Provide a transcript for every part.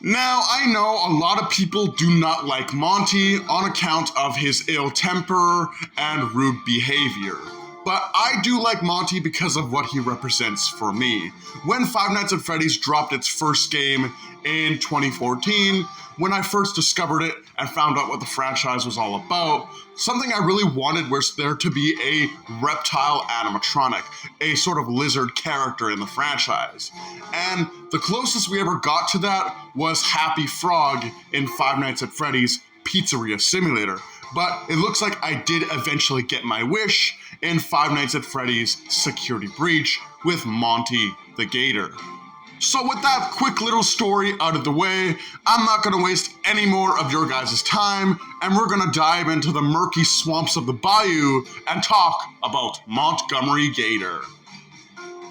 Now, I know a lot of people do not like Monty on account of his ill temper and rude behavior. But I do like Monty because of what he represents for me. When Five Nights at Freddy's dropped its first game in 2014, when I first discovered it and found out what the franchise was all about, something I really wanted was there to be a reptile animatronic, a sort of lizard character in the franchise. And the closest we ever got to that was Happy Frog in Five Nights at Freddy's Pizzeria Simulator. But it looks like I did eventually get my wish in Five Nights at Freddy's Security Breach with Monty the Gator. So with that quick little story out of the way, I'm not going to waste any more of your guys' time, and we're going to dive into the murky swamps of the bayou and talk about Montgomery Gator.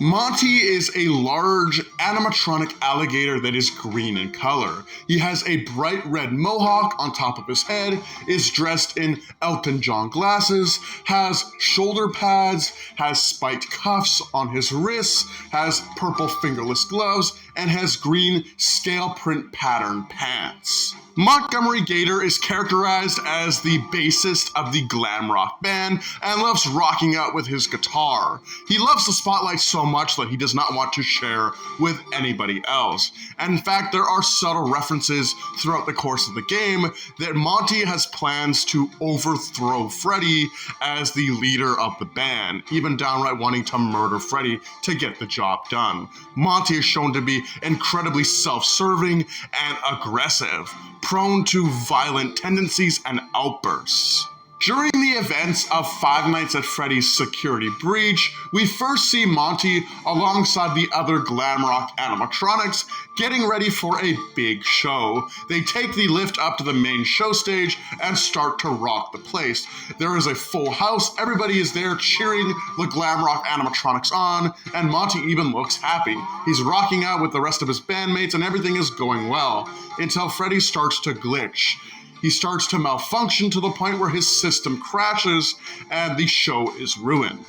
Monty is a large animatronic alligator that is green in color. He has a bright red mohawk on top of his head, is dressed in Elton John glasses, has shoulder pads, has spiked cuffs on his wrists, has purple fingerless gloves, and has green scale print pattern pants. Montgomery Gator is characterized as the bassist of the glam rock band and loves rocking out with his guitar. He loves the spotlight so much that he does not want to share with anybody else. And in fact, there are subtle references throughout the course of the game that Monty has plans to overthrow Freddy as the leader of the band, even downright wanting to murder Freddy to get the job done. Monty is shown to be incredibly self-serving and aggressive, prone to violent tendencies and outbursts. During the events of Five Nights at Freddy's Security Breach, we first see Monty alongside the other glam rock animatronics getting ready for a big show. They take the lift up to the main show stage and start to rock the place. There is a full house, everybody is there cheering the glam rock animatronics on, and Monty even looks happy. He's rocking out with the rest of his bandmates and everything is going well, until Freddy starts to glitch. He starts to malfunction to the point where his system crashes and the show is ruined.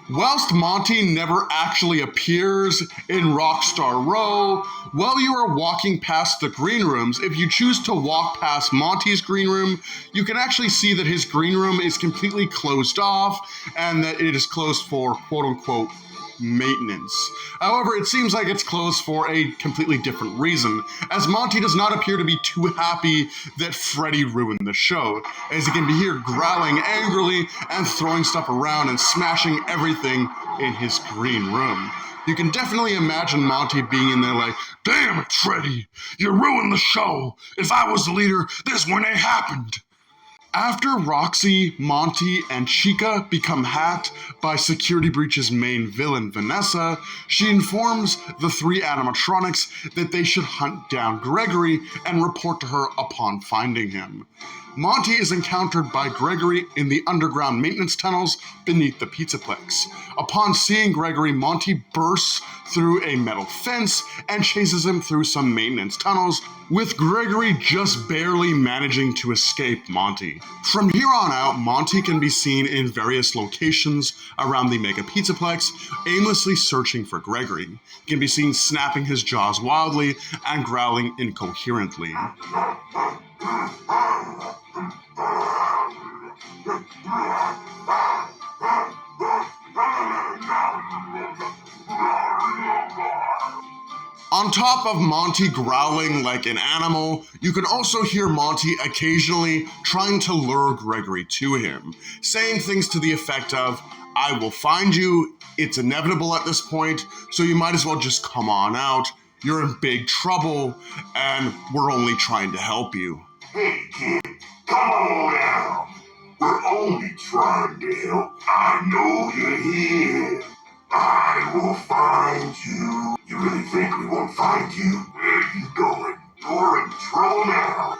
Whilst Monty never actually appears in Rockstar Row, while you are walking past the green rooms, if you choose to walk past Monty's green room, you can actually see that his green room is completely closed off and that it is closed for quote-unquote maintenance. However, it seems like it's closed for a completely different reason, as Monty does not appear to be too happy that Freddy ruined the show, as he can be here growling angrily and throwing stuff around and smashing everything in his green room. You can definitely imagine Monty being in there like, "Damn it, Freddy, you ruined the show. If I was the leader, this wouldn't have happened." After Roxy, Monty, and Chica become hacked by Security Breach's main villain, Vanessa, she informs the three animatronics that they should hunt down Gregory and report to her upon finding him. Monty is encountered by Gregory in the underground maintenance tunnels beneath the Pizzaplex. Upon seeing Gregory, Monty bursts through a metal fence and chases him through some maintenance tunnels, with Gregory just barely managing to escape Monty. From here on out, Monty can be seen in various locations around the Mega Pizzaplex, aimlessly searching for Gregory. He can be seen snapping his jaws wildly and growling incoherently. On top of Monty growling like an animal, you can also hear Monty occasionally trying to lure Gregory to him, saying things to the effect of, "I will find you, it's inevitable at this point, so you might as well just come on out. You're in big trouble, and we're only trying to help you." "Hey kid, come on out. We're only trying to help. I know you're here. I will find you. You really think we won't find you? Where are you going? You're in trouble now."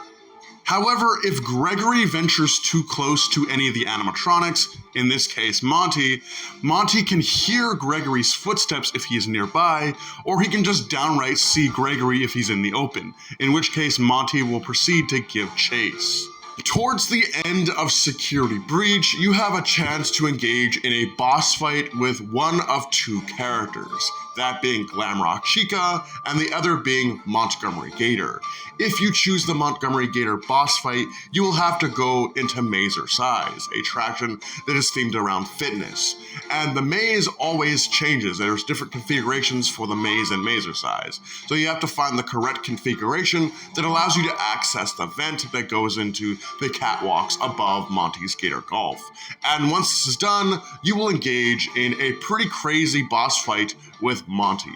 However, if Gregory ventures too close to any of the animatronics, in this case Monty, Monty can hear Gregory's footsteps if he's nearby, or he can just downright see Gregory if he's in the open, in which case Monty will proceed to give chase. Towards the end of Security Breach, you have a chance to engage in a boss fight with one of two characters, that being Glamrock Chica and the other being Montgomery Gator. If you choose the Montgomery Gator boss fight, you will have to go into Mazer Size, a attraction that is themed around fitness. And the maze always changes. There's different configurations for the maze and Mazer Size. So you have to find the correct configuration that allows you to access the vent that goes into the catwalks above Monty's Gator Golf. And once this is done, you will engage in a pretty crazy boss fight with Monty.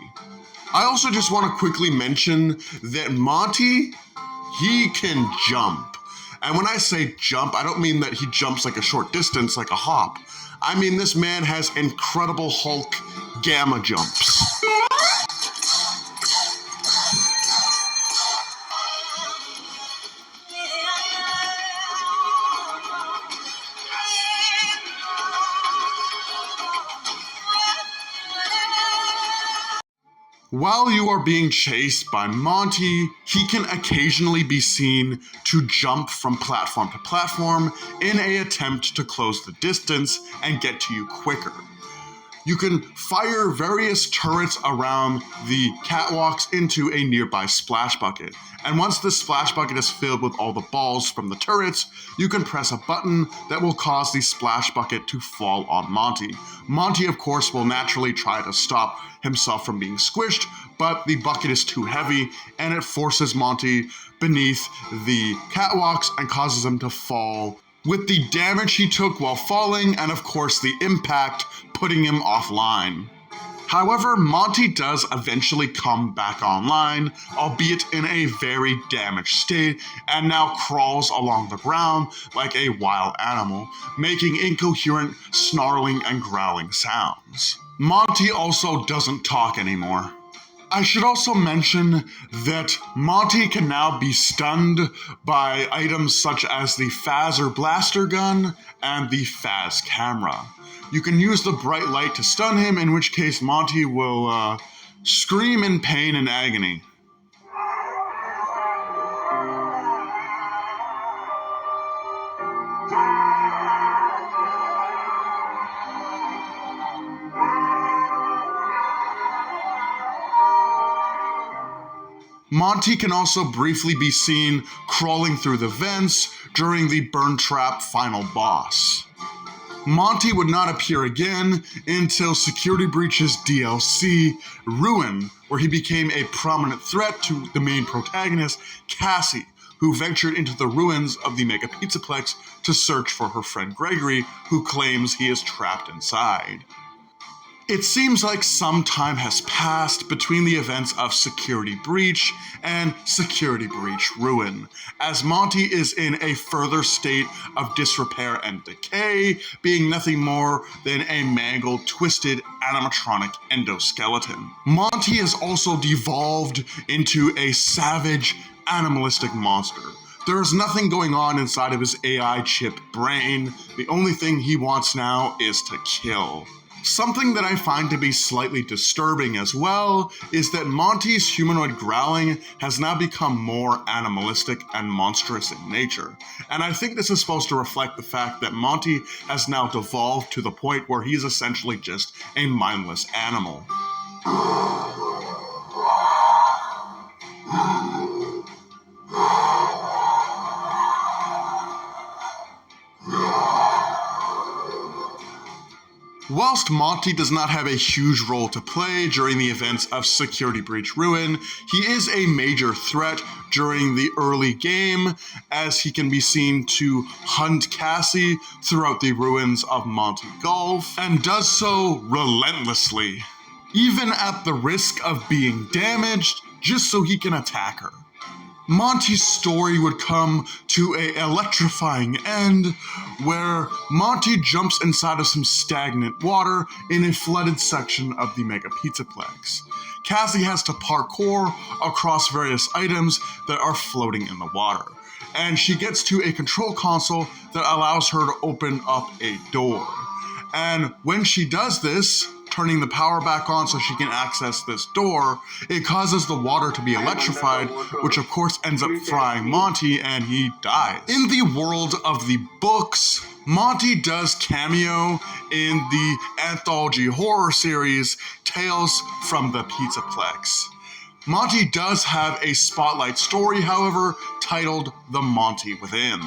I also just want to quickly mention that Monty, he can jump. And when I say jump, I don't mean that he jumps like a short distance, like a hop. I mean this man has Incredible Hulk gamma jumps. While you are being chased by Monty, he can occasionally be seen to jump from platform to platform in an attempt to close the distance and get to you quicker. You can fire various turrets around the catwalks into a nearby splash bucket. And once this splash bucket is filled with all the balls from the turrets, you can press a button that will cause the splash bucket to fall on Monty. Monty, of course, will naturally try to stop himself from being squished, but the bucket is too heavy and it forces Monty beneath the catwalks and causes him to fall, with the damage he took while falling and of course the impact putting him offline. However, Monty does eventually come back online, albeit in a very damaged state, and now crawls along the ground like a wild animal, making incoherent snarling and growling sounds. Monty also doesn't talk anymore. I should also mention that Monty can now be stunned by items such as the Phaser blaster gun and the Phaz camera. You can use the bright light to stun him, in which case Monty will scream in pain and agony. Monty can also briefly be seen crawling through the vents during the Burn Trap final boss. Monty would not appear again until Security Breach's DLC, Ruin, where he became a prominent threat to the main protagonist, Cassie, who ventured into the ruins of the Mega Pizzaplex to search for her friend Gregory, who claims he is trapped inside. It seems like some time has passed between the events of Security Breach and Security Breach Ruin, as Monty is in a further state of disrepair and decay, being nothing more than a mangled, twisted animatronic endoskeleton. Monty has also devolved into a savage, animalistic monster. There is nothing going on inside of his AI chip brain. The only thing he wants now is to kill. Something that I find to be slightly disturbing as well is that Monty's humanoid growling has now become more animalistic and monstrous in nature. And I think this is supposed to reflect the fact that Monty has now devolved to the point where he's essentially just a mindless animal. Whilst Monty does not have a huge role to play during the events of Security Breach Ruin, he is a major threat during the early game, as he can be seen to hunt Cassie throughout the ruins of Monty Golf, and does so relentlessly, even at the risk of being damaged, just so he can attack her. Monty's story would come to an electrifying end where Monty jumps inside of some stagnant water in a flooded section of the Mega Pizzaplex. Cassie has to parkour across various items that are floating in the water. and she gets to a control console that allows her to open up a door. And when she does this, turning the power back on so she can access this door, it causes the water to be electrified, which of course ends up frying Monty and he dies. In the world of the books, Monty does cameo in the anthology horror series Tales from the Pizzaplex. Monty does have a spotlight story, however, titled The Monty Within.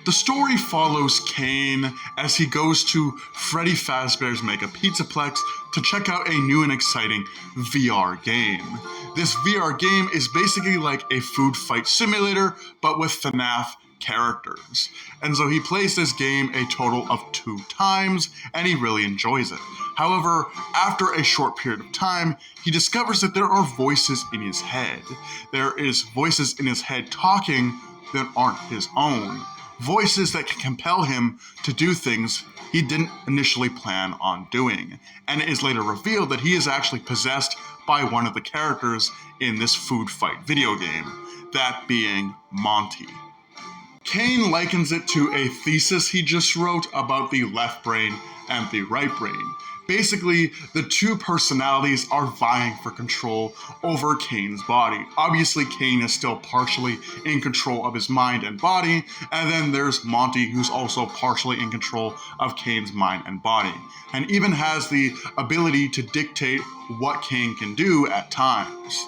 The story follows Kane as he goes to Freddy Fazbear's Mega Pizzaplex to check out a new and exciting VR game. This VR game is basically like a food fight simulator, but with FNAF characters. And so he plays this game a total of 2 times, and he really enjoys it. However, after a short period of time, he discovers that there are voices in his head. There is voices in his head talking that aren't his own. Voices that can compel him to do things he didn't initially plan on doing. And it is later revealed that he is actually possessed by one of the characters in this food fight video game, that being Monty. Kane likens it to a thesis he just wrote about the left brain and the right brain. Basically, the 2 personalities are vying for control over Kane's body. Obviously, Kane is still partially in control of his mind and body, and then there's Monty, who's also partially in control of Kane's mind and body, and even has the ability to dictate what Kane can do at times.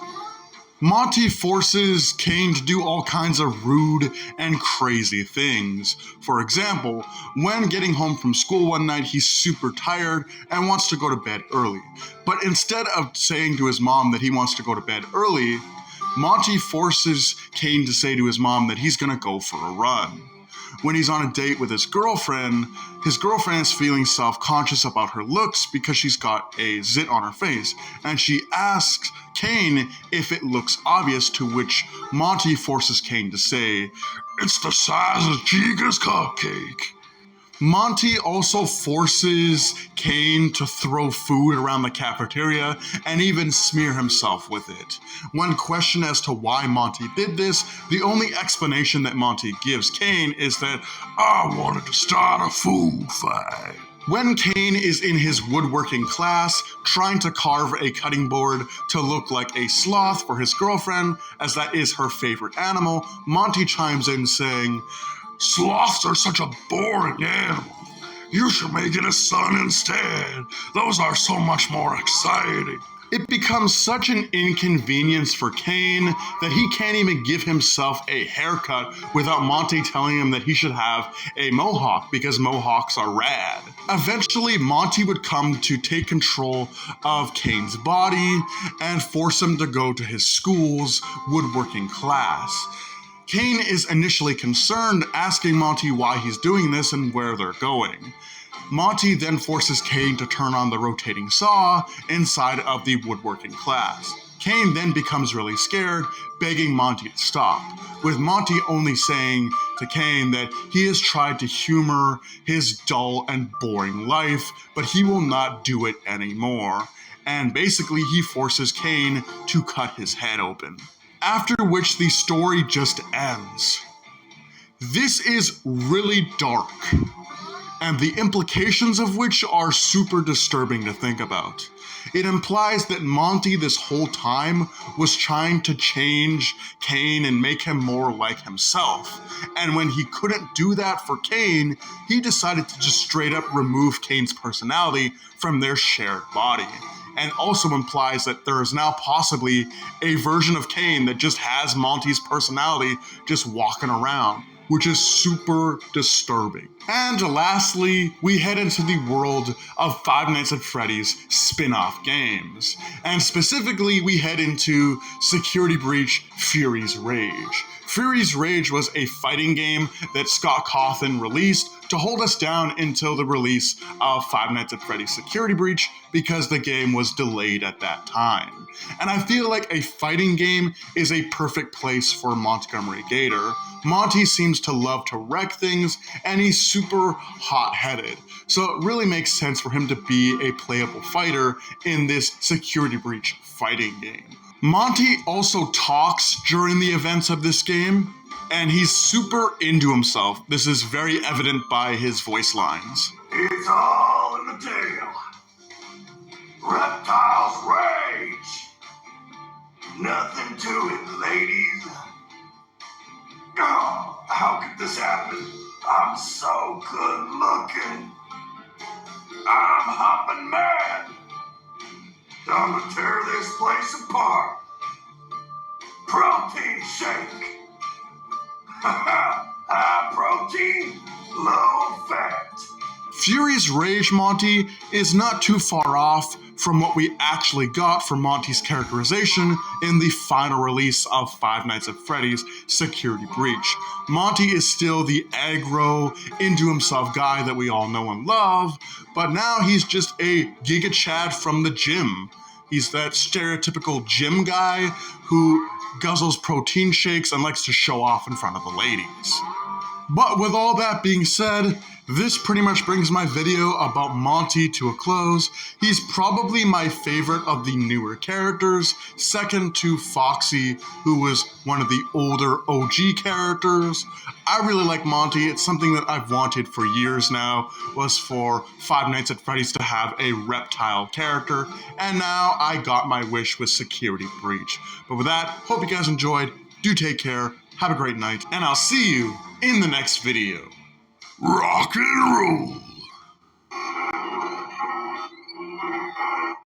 Monty forces Kane to do all kinds of rude and crazy things. For example, when getting home from school one night, he's super tired and wants to go to bed early. But instead of saying to his mom that he wants to go to bed early, Monty forces Kane to say to his mom that he's gonna go for a run. When he's on a date with his girlfriend is feeling self-conscious about her looks because she's got a zit on her face, and she asks Kane if it looks obvious, to which Monty forces Kane to say, "It's the size of Chica's cupcake." Monty also forces Kane to throw food around the cafeteria and even smear himself with it. When questioned as to why Monty did this, the only explanation that Monty gives Kane is that, "I wanted to start a food fight." When Kane is in his woodworking class, trying to carve a cutting board to look like a sloth for his girlfriend, as that is her favorite animal, Monty chimes in saying, "Sloths are such a boring animal. You should make it a sun instead. Those are so much more exciting." It becomes such an inconvenience for Kane that he can't even give himself a haircut without Monty telling him that he should have a mohawk because mohawks are rad. Eventually, Monty would come to take control of Kane's body and force him to go to his school's woodworking class. Kane is initially concerned, asking Monty why he's doing this and where they're going. Monty then forces Kane to turn on the rotating saw inside of the woodworking class. Kane then becomes really scared, begging Monty to stop, with Monty only saying to Kane that he has tried to humor his dull and boring life, but he will not do it anymore. And basically he forces Kane to cut his head open. After which the story just ends. This is really dark, and the implications of which are super disturbing to think about. It implies that Monty this whole time was trying to change Kane and make him more like himself. And when he couldn't do that for Kane, he decided to just straight up remove Kane's personality from their shared body. And also implies that there is now possibly a version of Kane that just has Monty's personality just walking around, which is super disturbing. And lastly, we head into the world of Five Nights at Freddy's spin-off games. And specifically, we head into Security Breach Fury's Rage. Fury's Rage was a fighting game that Scott Cawthon released to hold us down until the release of Five Nights at Freddy's Security Breach because the game was delayed at that time. And I feel like a fighting game is a perfect place for Montgomery Gator. Monty seems to love to wreck things, and he's super hot-headed, so it really makes sense for him to be a playable fighter in this Security Breach fighting game. Monty also talks during the events of this game, and he's super into himself. This is very evident by his voice lines. It's all in the tail. Reptiles rage. Nothing to it, ladies. Oh, how could this happen? I'm so good looking. I'm hopping mad. Time to tear this place apart. Protein shake. High protein, low fat. Fury's rage Monty is not too far off from what we actually got for Monty's characterization in the final release of Five Nights at Freddy's Security Breach. Monty is still the aggro, into himself guy that we all know and love, but now he's just a Giga Chad from the gym. He's that stereotypical gym guy who guzzles protein shakes and likes to show off in front of the ladies. But with all that being said, this pretty much brings my video about Monty to a close. He's probably my favorite of the newer characters, second to Foxy, who was one of the older OG characters. I really like Monty. It's something that I've wanted for years now, was for Five Nights at Freddy's to have a reptile character, and now I got my wish with Security Breach. But with that, hope you guys enjoyed. Do take care, have a great night, and I'll see you in the next video. Rock and roll!